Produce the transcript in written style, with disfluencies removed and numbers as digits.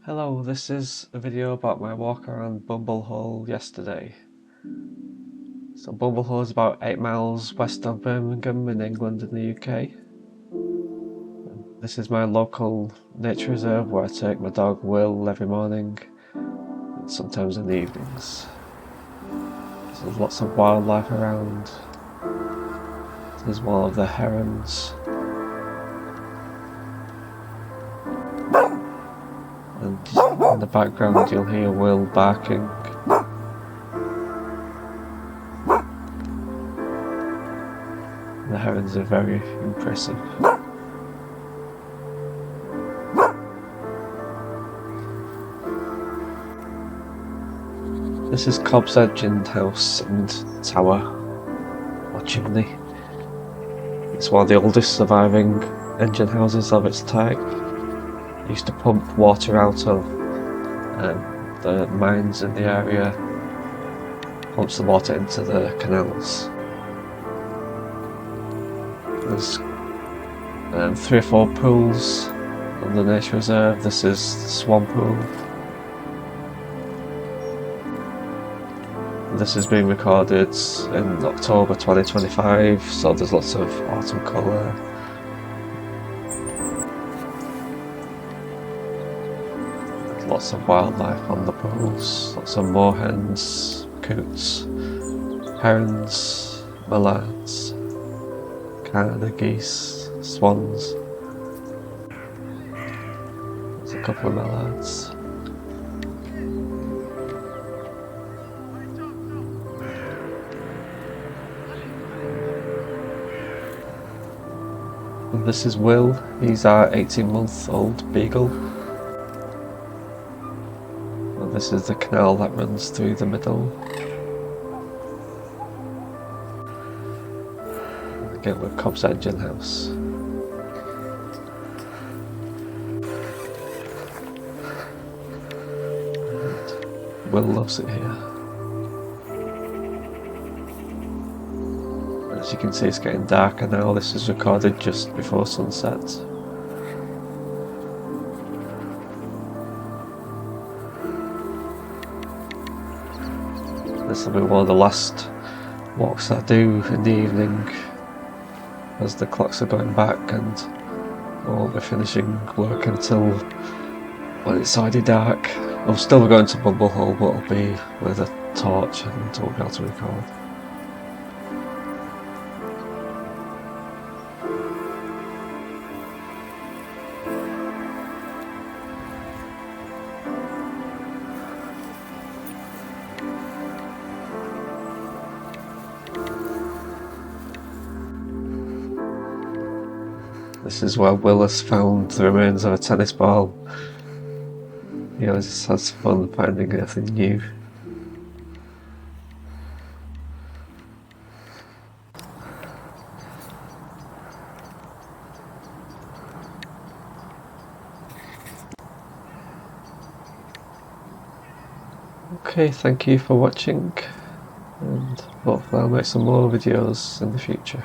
Hello, this is a video about my walk around Bumblehole yesterday. So Bumblehole is about 8 miles west of Birmingham in England in the UK. This is my local nature reserve where I take my dog Will every morning and sometimes in the evenings. There's lots of wildlife around. There's one of the herons. And in the background you'll hear Will barking. The herons are very impressive. This is Cobb's Engine House and Tower, or Chimney. It's one of the oldest surviving engine houses of its type. It used to pump water out of the mines in the area, pumps the water into the canals. There's 3 or 4 pools on the nature reserve. This is the Swan Pool. This is being recorded in October 2025, so there's lots of autumn colour. There's lots of wildlife on the pools, lots of moorhens, coots, herons, mallards, Canada geese, swans. There's a couple of mallards. And this is Will, he's our 18-month-old beagle. And this is the canal that runs through the middle. Again with Cobb's Engine House. And Will loves it here. As you can see, it's getting darker now. This is recorded just before sunset. This will be one of the last walks I do in the evening as the clocks are going back, and I won't be finishing work until when it's already dark. I'll still be going to Bumblehole, but I'll be with a torch and won't be able to record. This is where Willis found the remains of a tennis ball. He always has fun finding anything new. Okay, thank you for watching, and hopefully I'll make some more videos in the future.